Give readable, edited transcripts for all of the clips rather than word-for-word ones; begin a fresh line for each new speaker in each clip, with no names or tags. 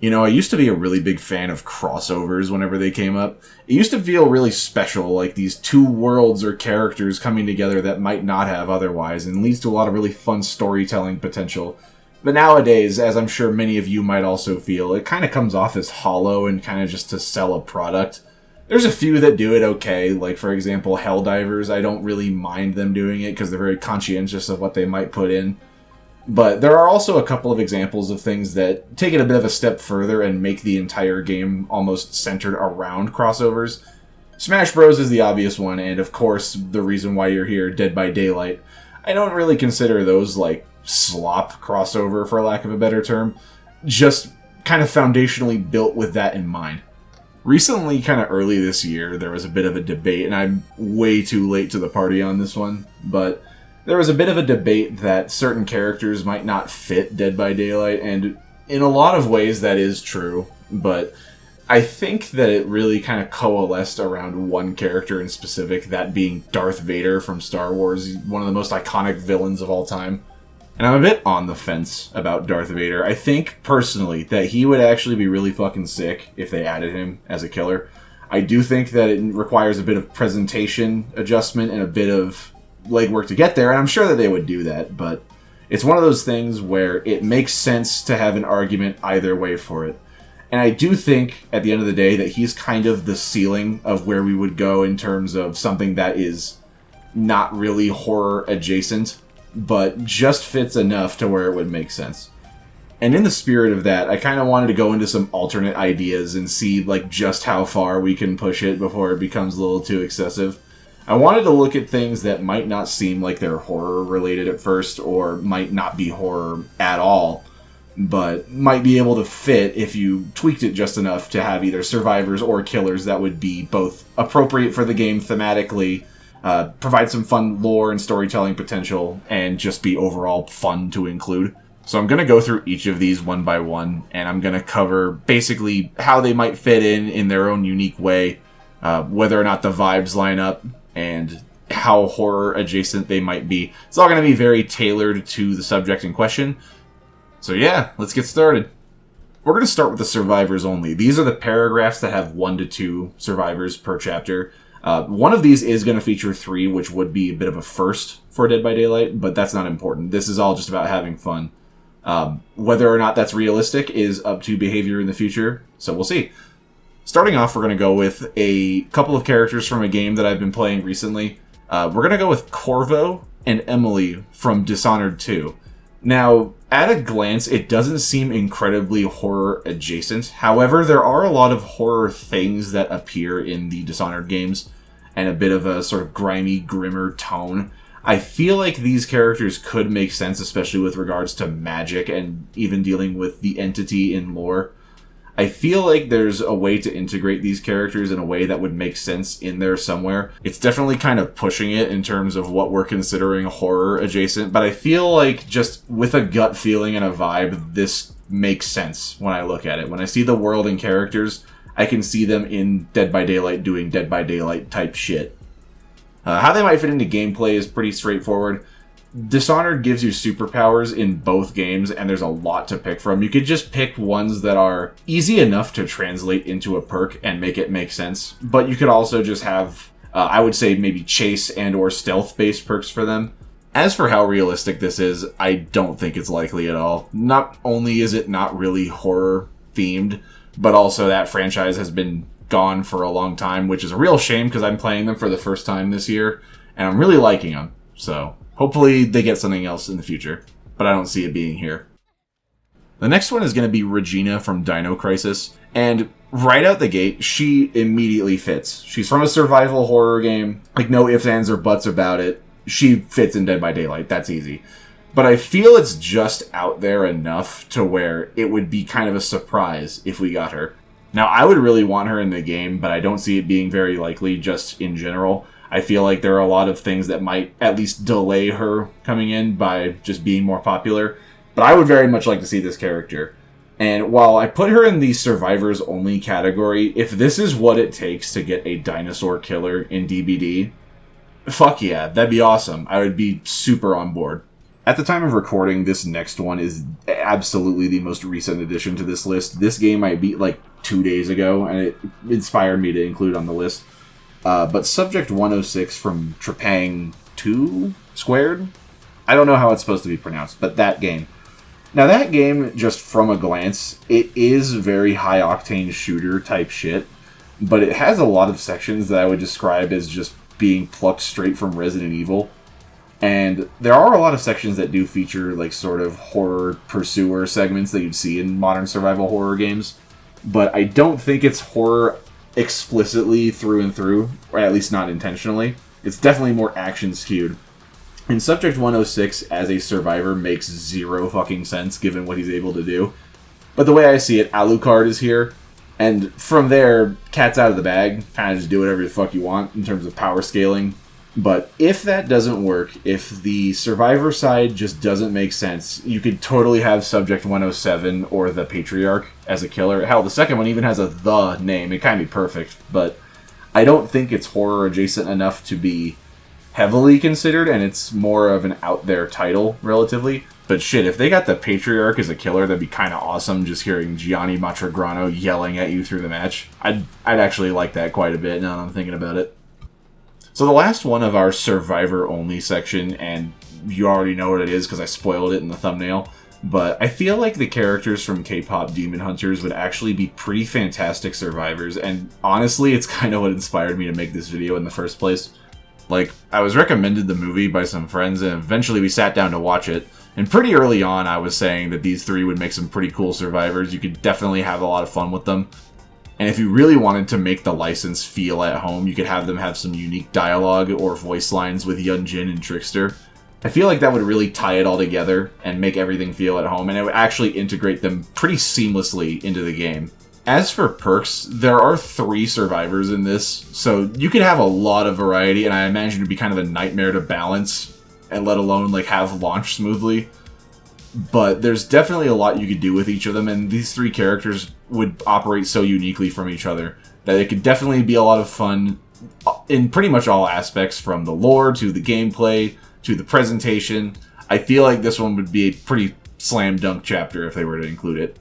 You know, I used to be a really big fan of crossovers whenever they came up. It used to feel really special, like these two worlds or characters coming together that might not have otherwise, and leads to a lot of really fun storytelling potential. But nowadays, as I'm sure many of you might also feel, it kind of comes off as hollow and kind of just to sell a product. There's a few that do it okay, like for example Helldivers. I don't really mind them doing it because they're very conscientious of what they might put in. But there are also a couple of examples of things that take it a bit of a step further and make the entire game almost centered around crossovers. Smash Bros. Is the obvious one, and of course, the reason why you're here, Dead by Daylight. I don't really consider those like slop crossover, for lack of a better term, just kind of foundationally built with that in mind. Recently, kind of early this year, there was a bit of a debate, and I'm way too late to the party on this one, but there was a bit of a debate that certain characters might not fit Dead by Daylight, and in a lot of ways that is true, but I think that it really kind of coalesced around one character in specific, that being Darth Vader from Star Wars. He's one of the most iconic villains of all time. And I'm a bit on the fence about Darth Vader. I think, personally, that he would actually be really fucking sick if they added him as a killer. I do think that it requires a bit of presentation adjustment and a bit of legwork to get there, and I'm sure that they would do that, but it's one of those things where it makes sense to have an argument either way for it. And I do think, at the end of the day, that he's kind of the ceiling of where we would go in terms of something that is not really horror adjacent, but just fits enough to where it would make sense. And in the spirit of that, I kind of wanted to go into some alternate ideas and see like just how far we can push it before it becomes a little too excessive. I wanted to look at things that might not seem like they're horror related at first, or might not be horror at all, but might be able to fit if you tweaked it just enough to have either survivors or killers that would be both appropriate for the game thematically, provide some fun lore and storytelling potential, and just be overall fun to include. So I'm going to go through each of these one by one, and I'm going to cover basically how they might fit in their own unique way, whether or not the vibes line up, and how horror adjacent they might be. It's all going to be very tailored to the subject in question. So yeah, let's get started. We're going to start with the survivors only. These are the paragraphs that have 1 to 2 survivors per chapter. One of these is going to feature 3, which would be a bit of a first for Dead by Daylight, but that's not important. This is all just about having fun. Whether or not that's realistic is up to behavior in the future, so we'll see. Starting off, we're going to go with a couple of characters from a game that I've been playing recently. We're going to go with Corvo and Emily from Dishonored 2. Now, at a glance, it doesn't seem incredibly horror adjacent. However, there are a lot of horror things that appear in the Dishonored games, and a bit of a sort of grimy, grimmer tone. I feel like these characters could make sense, especially with regards to magic and even dealing with the entity in lore. I feel like there's a way to integrate these characters in a way that would make sense in there somewhere. It's definitely kind of pushing it in terms of what we're considering horror adjacent, but I feel like just with a gut feeling and a vibe, this makes sense when I look at it. When I see the world and characters, I can see them in Dead by Daylight doing Dead by Daylight type shit. How they might fit into gameplay is pretty straightforward. Dishonored gives you superpowers in both games, and there's a lot to pick from. You could just pick ones that are easy enough to translate into a perk and make it make sense, but you could also just have, I would say, maybe chase and or stealth-based perks for them. As for how realistic this is, I don't think it's likely at all. Not only is it not really horror-themed, but also that franchise has been gone for a long time, which is a real shame because I'm playing them for the first time this year, and I'm really liking them, so hopefully they get something else in the future, but I don't see it being here. The next one is going to be Regina from Dino Crisis, and right out the gate, she immediately fits. She's from a survival horror game, like no ifs, ands, or buts about it. She fits in Dead by Daylight, that's easy. But I feel it's just out there enough to where it would be kind of a surprise if we got her. Now, I would really want her in the game, but I don't see it being very likely just in general. I feel like there are a lot of things that might at least delay her coming in by just being more popular. But I would very much like to see this character. And while I put her in the survivors only category, if this is what it takes to get a dinosaur killer in DBD, fuck yeah, that'd be awesome. I would be super on board. At the time of recording, this next one is absolutely the most recent addition to this list. This game I beat like 2 days ago, and it inspired me to include on the list. But Subject 106 from Trepang 2 Squared? I don't know how it's supposed to be pronounced, but that game. Now that game, just from a glance, it is very high-octane shooter type shit, but it has a lot of sections that I would describe as just being plucked straight from Resident Evil. And there are a lot of sections that do feature like sort of horror pursuer segments that you'd see in modern survival horror games. But I don't think it's horror explicitly through and through, or at least not intentionally. It's definitely more action skewed. And Subject 106 as a survivor makes zero fucking sense given what he's able to do. But the way I see it, Alucard is here. And from there, cat's out of the bag. Kind of just do whatever the fuck you want in terms of power scaling. But if that doesn't work, if the survivor side just doesn't make sense, you could totally have Subject 107 or the Patriarch as a killer. Hell, the second one even has a "the" name. It kind of be perfect, but I don't think it's horror adjacent enough to be heavily considered, and it's more of an out there title, relatively. But shit, if they got the Patriarch as a killer, that'd be kind of awesome, just hearing Gianni Matragrano yelling at you through the match. I'd actually like that quite a bit now that I'm thinking about it. So the last one of our survivor-only section, and you already know what it is because I spoiled it in the thumbnail, but I feel like the characters from K-pop Demon Hunters would actually be pretty fantastic survivors, and honestly, it's kind of what inspired me to make this video in the first place. Like, I was recommended the movie by some friends, and eventually we sat down to watch it, and pretty early on I was saying that these three would make some pretty cool survivors. You could definitely have a lot of fun with them. And if you really wanted to make the license feel at home, you could have them have some unique dialogue or voice lines with Yunjin and Trickster. I feel like that would really tie it all together and make everything feel at home, and it would actually integrate them pretty seamlessly into the game. As for perks, there are 3 survivors in this, so you could have a lot of variety, and I imagine it'd be kind of a nightmare to balance, and let alone like have launch smoothly. But there's definitely a lot you could do with each of them, and these 3 characters would operate so uniquely from each other that it could definitely be a lot of fun in pretty much all aspects, from the lore to the gameplay to the presentation. I feel like this one would be a pretty slam dunk chapter if they were to include it.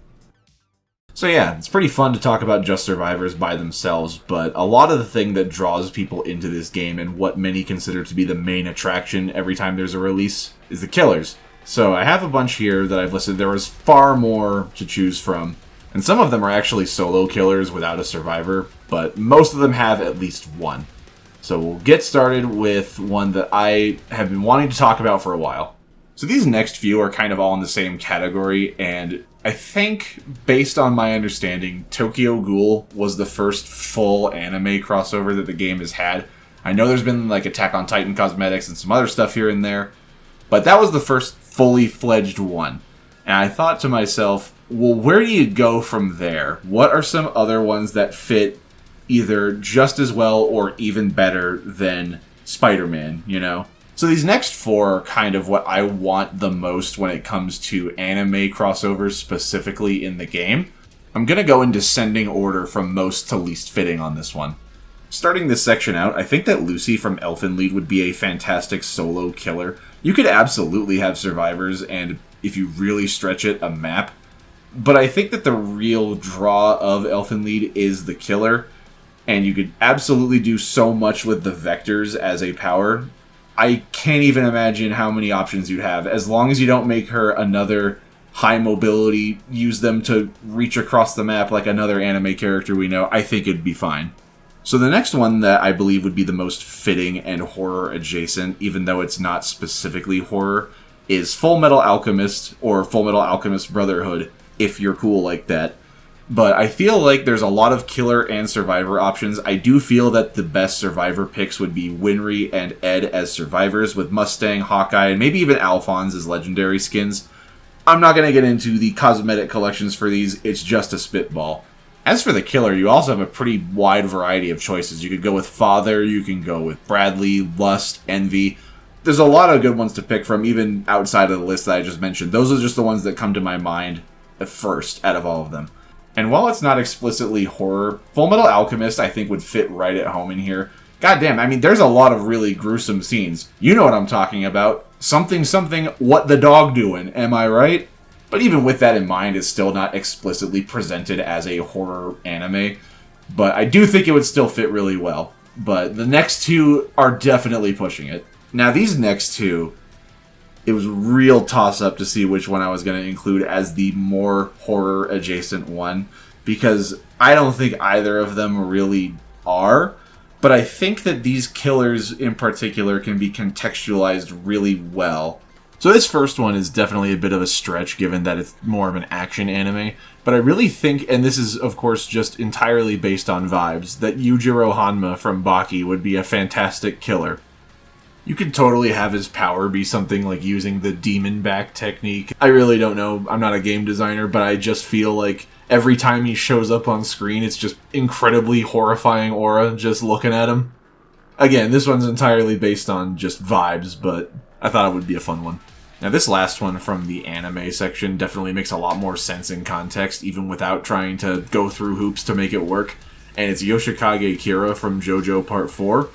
So yeah, it's pretty fun to talk about just survivors by themselves, but a lot of the thing that draws people into this game and what many consider to be the main attraction every time there's a release is the killers. So I have a bunch here that I've listed. There was far more to choose from, and some of them are actually solo killers without a survivor, but most of them have at least one. So we'll get started with one that I have been wanting to talk about for a while. So these next few are kind of all in the same category, and I think, based on my understanding, Tokyo Ghoul was the first full anime crossover that the game has had. I know there's been like Attack on Titan cosmetics and some other stuff here and there, but that was the first fully fledged one. And I thought to myself, well, where do you go from there? What are some other ones that fit either just as well or even better than Spider-Man, you know? So these next 4 are kind of what I want the most when it comes to anime crossovers specifically in the game. I'm going to go in descending order from most to least fitting on this one. Starting this section out, I think that Lucy from Elfen Lied would be a fantastic solo killer. You could absolutely have survivors, and if you really stretch it, a map. But I think that the real draw of Elfen Lied is the killer, and you could absolutely do so much with the vectors as a power. I can't even imagine how many options you'd have, as long as you don't make her another high mobility, use them to reach across the map like another anime character we know. I think it'd be fine. So the next one that I believe would be the most fitting and horror adjacent, even though it's not specifically horror, is Full Metal Alchemist or Full Metal Alchemist Brotherhood, if you're cool like that. But I feel like there's a lot of killer and survivor options. I do feel that the best survivor picks would be Winry and Ed as survivors, with Mustang, Hawkeye, and maybe even Alphonse as legendary skins. I'm not going to get into the cosmetic collections for these, it's just a spitball. As for the killer, you also have a pretty wide variety of choices. You could go with Father, you can go with Bradley, Lust, Envy. There's a lot of good ones to pick from, even outside of the list that I just mentioned. Those are just the ones that come to my mind at first out of all of them. And while it's not explicitly horror, Full Metal Alchemist I think would fit right at home in here. God damn, I mean, there's a lot of really gruesome scenes. You know what I'm talking about. something something, what the dog doing, am I right? But even with that in mind, it's still not explicitly presented as a horror anime. But I do think it would still fit really well. But the next two are definitely pushing it. Now these next two, it was a real toss-up to see which one I was going to include as the more horror-adjacent one. Because I don't think either of them really are. But I think that these killers in particular can be contextualized really well. So this first one is definitely a bit of a stretch given that it's more of an action anime, but I really think, and this is of course just entirely based on vibes, that Yujiro Hanma from Baki would be a fantastic killer. You could totally have his power be something like using the demon back technique. I really don't know, I'm not a game designer, but I just feel like every time he shows up on screen, it's just incredibly horrifying aura just looking at him. Again, this one's entirely based on just vibes, but I thought it would be a fun one. Now this last one from the anime section definitely makes a lot more sense in context, even without trying to go through hoops to make it work. And it's Yoshikage Kira from JoJo Part 4.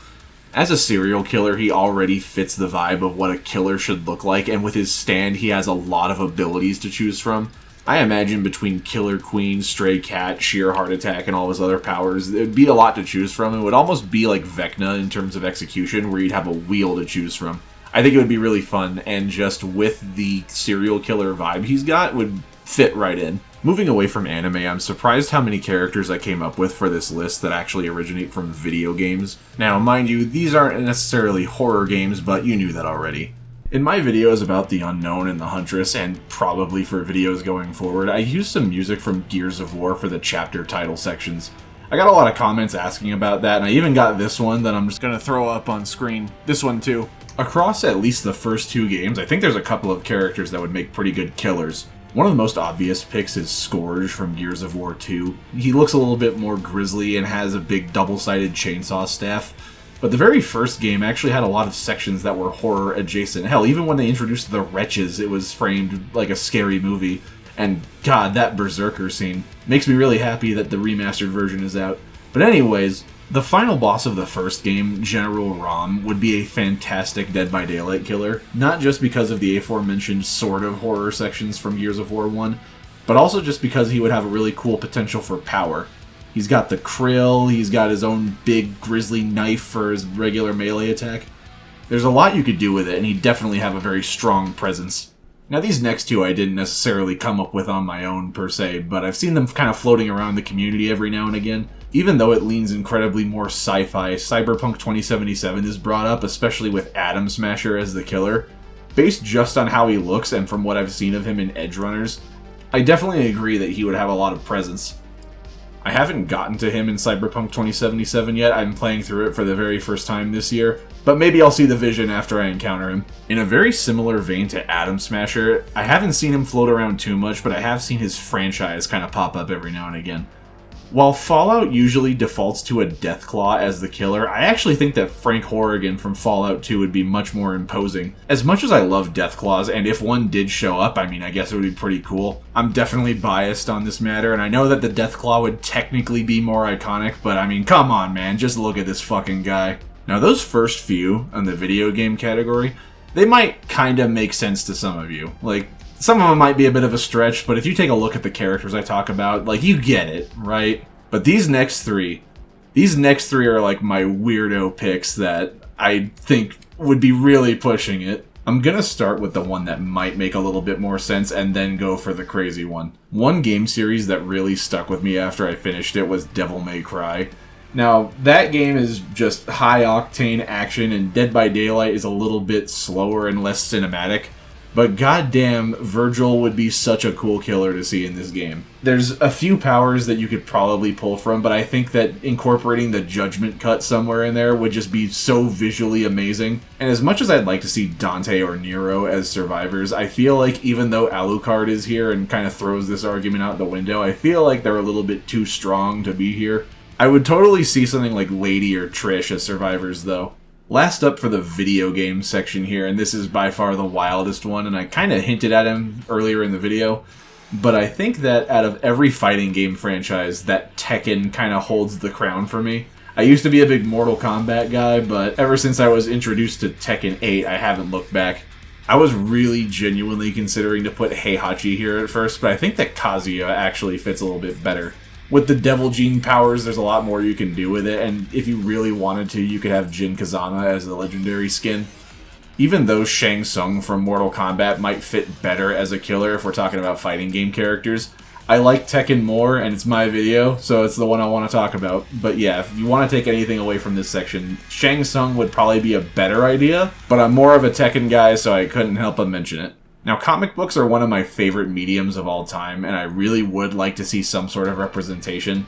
As a serial killer, he already fits the vibe of what a killer should look like, and with his stand, he has a lot of abilities to choose from. I imagine between Killer Queen, Stray Cat, Sheer Heart Attack, and all his other powers, it would be a lot to choose from. It would almost be like Vecna in terms of execution, where you'd have a wheel to choose from. I think it would be really fun, and just with the serial killer vibe he's got, would fit right in. Moving away from anime, I'm surprised how many characters I came up with for this list that actually originate from video games. Now, mind you, these aren't necessarily horror games, but you knew that already. In my videos about the Unknown and the Huntress, and probably for videos going forward, I used some music from Gears of War for the chapter title sections. I got a lot of comments asking about that, and I even got this one that I'm just gonna throw up on screen. This one too. Across at least the first two games, I think there's a couple of characters that would make pretty good killers. One of the most obvious picks is Scourge from Gears of War 2. He looks a little bit more grisly and has a big double-sided chainsaw staff. But the very first game actually had a lot of sections that were horror adjacent. Hell, even when they introduced the Wretches, it was framed like a scary movie. And god, that Berserker scene makes me really happy that the remastered version is out. But anyways, the final boss of the first game, General Rom, would be a fantastic Dead by Daylight killer, not just because of the aforementioned sort of horror sections from Gears of War 1, but also just because he would have a really cool potential for power. He's got the krill, he's got his own big grisly knife for his regular melee attack. There's a lot you could do with it, and he'd definitely have a very strong presence. Now these next two I didn't necessarily come up with on my own per se, but I've seen them kind of floating around the community every now and again. Even though it leans incredibly more sci-fi, Cyberpunk 2077 is brought up, especially with Atom Smasher as the killer. Based just on how he looks and from what I've seen of him in Edgerunners, I definitely agree that he would have a lot of presence. I haven't gotten to him in Cyberpunk 2077 yet, I'm playing through it for the very first time this year, but maybe I'll see the vision after I encounter him. In a very similar vein to Atom Smasher, I haven't seen him float around too much, but I have seen his franchise kind of pop up every now and again. While Fallout usually defaults to a Deathclaw as the killer, I actually think that Frank Horrigan from Fallout 2 would be much more imposing. As much as I love Deathclaws, and if one did show up, I mean, I guess it would be pretty cool. I'm definitely biased on this matter, and I know that the Deathclaw would technically be more iconic, but I mean, come on man, just look at this fucking guy. Now those first few, in the video game category, they might kinda make sense to some of you. Like, some of them might be a bit of a stretch, but if you take a look at the characters I talk about, like, you get it, right? But these next three are like my weirdo picks that I think would be really pushing it. I'm gonna start with the one that might make a little bit more sense and then go for the crazy one. One game series that really stuck with me after I finished it was Devil May Cry. Now, that game is just high-octane action, and Dead by Daylight is a little bit slower and less cinematic. But goddamn, Virgil would be such a cool killer to see in this game. There's a few powers that you could probably pull from, but I think that incorporating the Judgment Cut somewhere in there would just be so visually amazing. And as much as I'd like to see Dante or Nero as survivors, I feel like even though Alucard is here and kind of throws this argument out the window, I feel like they're a little bit too strong to be here. I would totally see something like Lady or Trish as survivors, though. Last up for the video game section here, and this is by far the wildest one, and I kind of hinted at him earlier in the video, but I think that out of every fighting game franchise, that Tekken kind of holds the crown for me. I used to be a big Mortal Kombat guy, but ever since I was introduced to Tekken 8, I haven't looked back. I was really genuinely considering to put Heihachi here at first, but I think that Kazuya actually fits a little bit better. With the Devil Gene powers, there's a lot more you can do with it, and if you really wanted to, you could have Jin Kazama as the legendary skin. Even though Shang Tsung from Mortal Kombat might fit better as a killer if we're talking about fighting game characters, I like Tekken more, and it's my video, so it's the one I want to talk about. But yeah, if you want to take anything away from this section, Shang Tsung would probably be a better idea, but I'm more of a Tekken guy, so I couldn't help but mention it. Now, comic books are one of my favorite mediums of all time, and I really would like to see some sort of representation.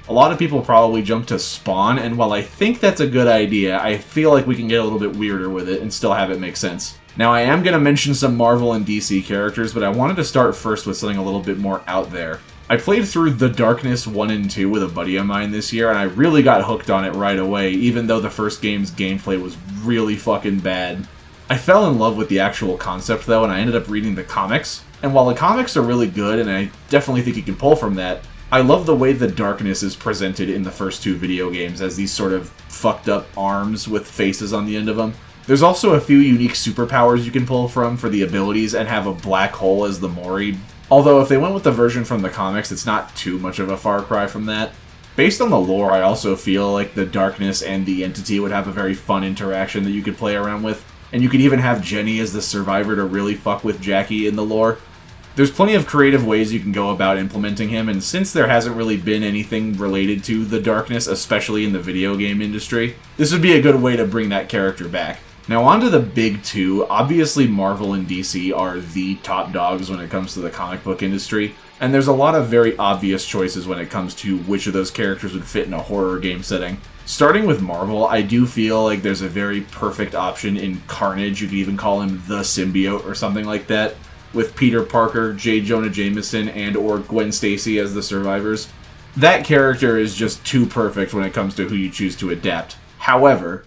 A lot of people probably jump to Spawn, and while I think that's a good idea, I feel like we can get a little bit weirder with it and still have it make sense. Now, I am going to mention some Marvel and DC characters, but I wanted to start first with something a little bit more out there. I played through The Darkness 1 and 2 with a buddy of mine this year, and I really got hooked on it right away, even though the first game's gameplay was really fucking bad. I fell in love with the actual concept, though, and I ended up reading the comics. And while the comics are really good, and I definitely think you can pull from that, I love the way the darkness is presented in the first two video games as these sort of fucked up arms with faces on the end of them. There's also a few unique superpowers you can pull from for the abilities and have a black hole as the Mori. Although if they went with the version from the comics, it's not too much of a far cry from that. Based on the lore, I also feel like the darkness and the entity would have a very fun interaction that you could play around with. And you could even have Jenny as the survivor to really fuck with Jackie in the lore. There's plenty of creative ways you can go about implementing him, and since there hasn't really been anything related to the darkness, especially in the video game industry, this would be a good way to bring that character back. Now on to the big two. Obviously Marvel and DC are the top dogs when it comes to the comic book industry, and there's a lot of very obvious choices when it comes to which of those characters would fit in a horror game setting. Starting with Marvel, I do feel like there's a very perfect option in Carnage. You could even call him the Symbiote or something like that, with Peter Parker, J. Jonah Jameson, and or Gwen Stacy as the survivors. That character is just too perfect when it comes to who you choose to adapt. However,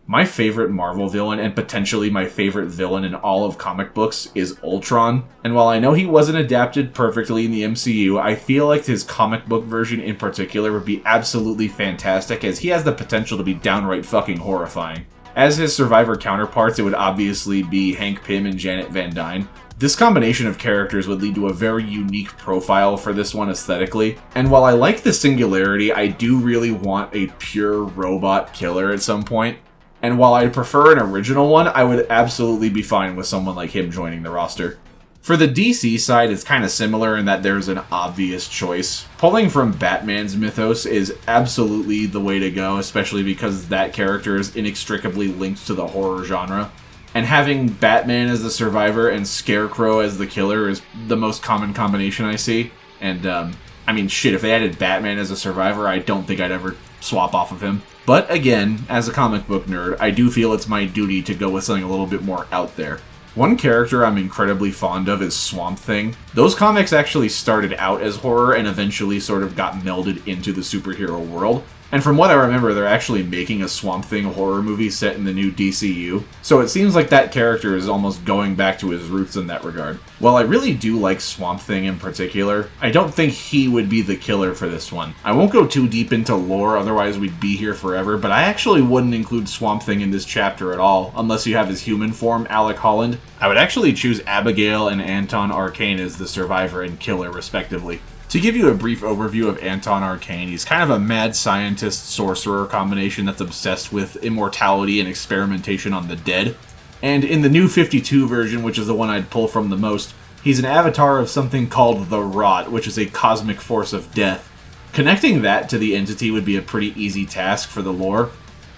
my favorite Marvel villain, and potentially my favorite villain in all of comic books, is Ultron. And while I know he wasn't adapted perfectly in the MCU, I feel like his comic book version in particular would be absolutely fantastic, as he has the potential to be downright fucking horrifying. As his survivor counterparts, it would obviously be Hank Pym and Janet Van Dyne. This combination of characters would lead to a very unique profile for this one aesthetically, and while I like the singularity, I do really want a pure robot killer at some point. And while I prefer an original one, I would absolutely be fine with someone like him joining the roster. For the DC side, it's kind of similar in that there's an obvious choice. Pulling from Batman's mythos is absolutely the way to go, especially because that character is inextricably linked to the horror genre. And having Batman as the survivor and Scarecrow as the killer is the most common combination I see. And, I mean, shit, if they added Batman as a survivor, I don't think I'd ever swap off of him. But again, as a comic book nerd, I do feel it's my duty to go with something a little bit more out there. One character I'm incredibly fond of is Swamp Thing. Those comics actually started out as horror and eventually sort of got melded into the superhero world. And from what I remember, they're actually making a Swamp Thing horror movie set in the new DCU. So it seems like that character is almost going back to his roots in that regard. While I really do like Swamp Thing in particular, I don't think he would be the killer for this one. I won't go too deep into lore, otherwise we'd be here forever, but I actually wouldn't include Swamp Thing in this chapter at all, unless you have his human form, Alec Holland. I would actually choose Abigail and Anton Arcane as the survivor and killer, respectively. To give you a brief overview of Anton Arcane, he's kind of a mad scientist-sorcerer combination that's obsessed with immortality and experimentation on the dead. And in the new 52 version, which is the one I'd pull from the most, he's an avatar of something called the Rot, which is a cosmic force of death. Connecting that to the entity would be a pretty easy task for the lore,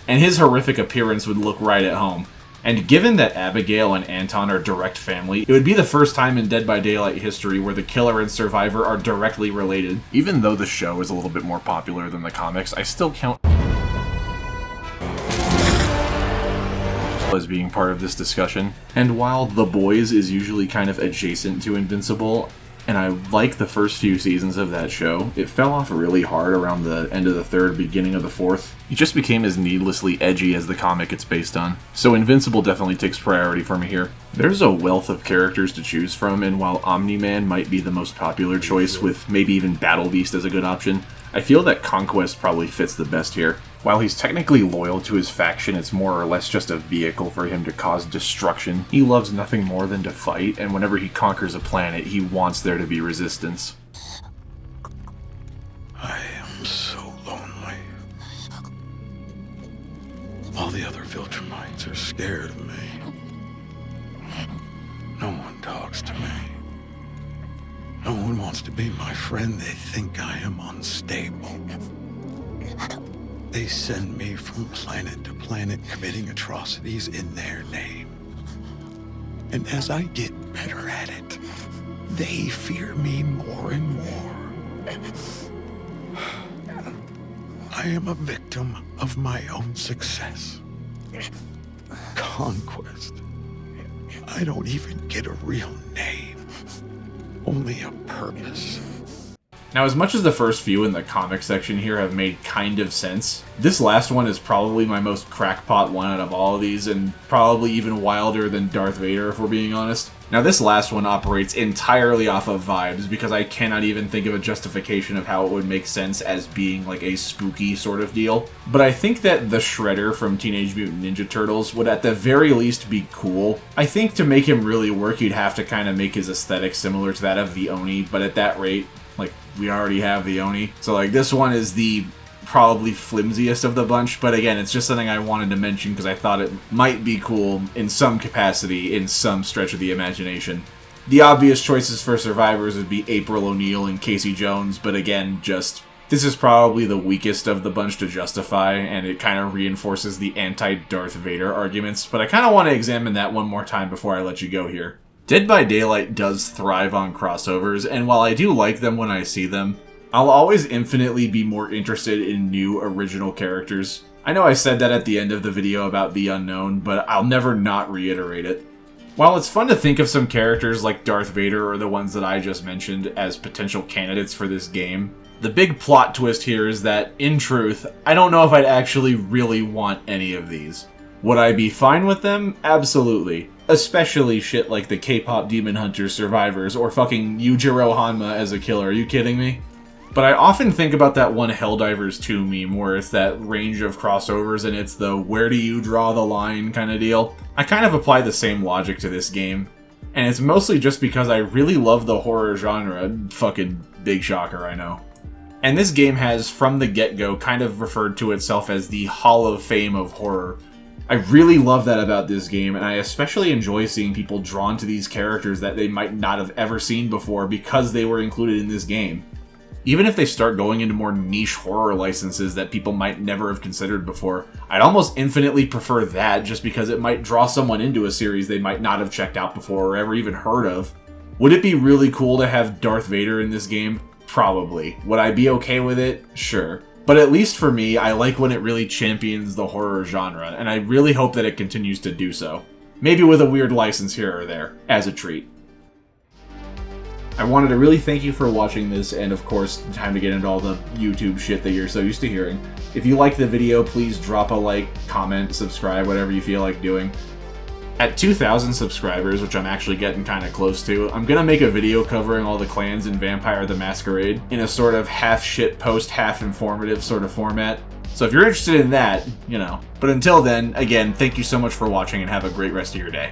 and his horrific appearance would look right at home. And given that Abigail and Anton are direct family, it would be the first time in Dead by Daylight history where the killer and survivor are directly related. Even though the show is a little bit more popular than the comics, I still count as being part of this discussion. And while The Boys is usually kind of adjacent to Invincible, and I like the first few seasons of that show, it fell off really hard around the end of the third, beginning of the fourth. It just became as needlessly edgy as the comic it's based on. So Invincible definitely takes priority for me here. There's a wealth of characters to choose from, and while Omni-Man might be the most popular choice, with maybe even Battle Beast as a good option, I feel that Conquest probably fits the best here.
While he's technically loyal to his faction, it's more or less just a vehicle for him to cause destruction. He loves nothing more than to fight, and whenever he conquers a planet, he wants there to be resistance.
I am so lonely. All the other Viltrumites are scared of me. No one talks to me. No one wants to be my friend. They think I am unstable. They send me from planet to planet committing atrocities in their name. And as I get better at it, they fear me more and more. I am a victim of my own success. Conquest. I don't even get a real name. Only a purpose.
Now, as much as the first few in the comic section here have made kind of sense, this last one is probably my most crackpot one out of all of these, and probably even wilder than Darth Vader, if we're being honest. Now, this last one operates entirely off of vibes, because I cannot even think of a justification of how it would make sense as being like a spooky sort of deal. But I think that the Shredder from Teenage Mutant Ninja Turtles would at the very least be cool. I think to make him really work, you'd have to kind of make his aesthetic similar to that of the Oni, but at that rate, like, we already have the Oni. So, like, this one is the probably flimsiest of the bunch, but again, it's just something I wanted to mention because I thought it might be cool in some capacity, in some stretch of the imagination. The obvious choices for survivors would be April O'Neil and Casey Jones, but again, this is probably the weakest of the bunch to justify, and it kind of reinforces the anti-Darth Vader arguments, but I kind of want to examine that one more time before I let you go here. Dead by Daylight does thrive on crossovers, and while I do like them when I see them, I'll always infinitely be more interested in new original characters. I know I said that at the end of the video about The Unknown, but I'll never not reiterate it. While it's fun to think of some characters like Darth Vader or the ones that I just mentioned as potential candidates for this game, the big plot twist here is that, in truth, I don't know if I'd actually really want any of these. Would I be fine with them? Absolutely. Especially shit like the K-pop Demon Hunters survivors or fucking Yujiro Hanma as a killer. Are you kidding me? But I often think about that one Helldivers 2 meme where it's that range of crossovers and it's the where do you draw the line kind of deal. I kind of apply the same logic to this game. And it's mostly just because I really love the horror genre. Fucking big shocker, I know. And this game has, from the get-go, kind of referred to itself as the Hall of Fame of horror. I really love that about this game, and I especially enjoy seeing people drawn to these characters that they might not have ever seen before because they were included in this game. Even if they start going into more niche horror licenses that people might never have considered before, I'd almost infinitely prefer that just because it might draw someone into a series they might not have checked out before or ever even heard of. Would it be really cool to have Darth Vader in this game? Probably. Would I be okay with it? Sure. But at least for me, I like when it really champions the horror genre, and I really hope that it continues to do so. Maybe with a weird license here or there, as a treat. I wanted to really thank you for watching this, and of course, time to get into all the YouTube shit that you're so used to hearing. If you liked the video, please drop a like, comment, subscribe, whatever you feel like doing. At 2,000 subscribers, which I'm actually getting kind of close to, I'm gonna make a video covering all the clans in Vampire the Masquerade in a sort of half shitpost, half informative sort of format. So if you're interested in that, you know. But until then, again, thank you so much for watching and have a great rest of your day.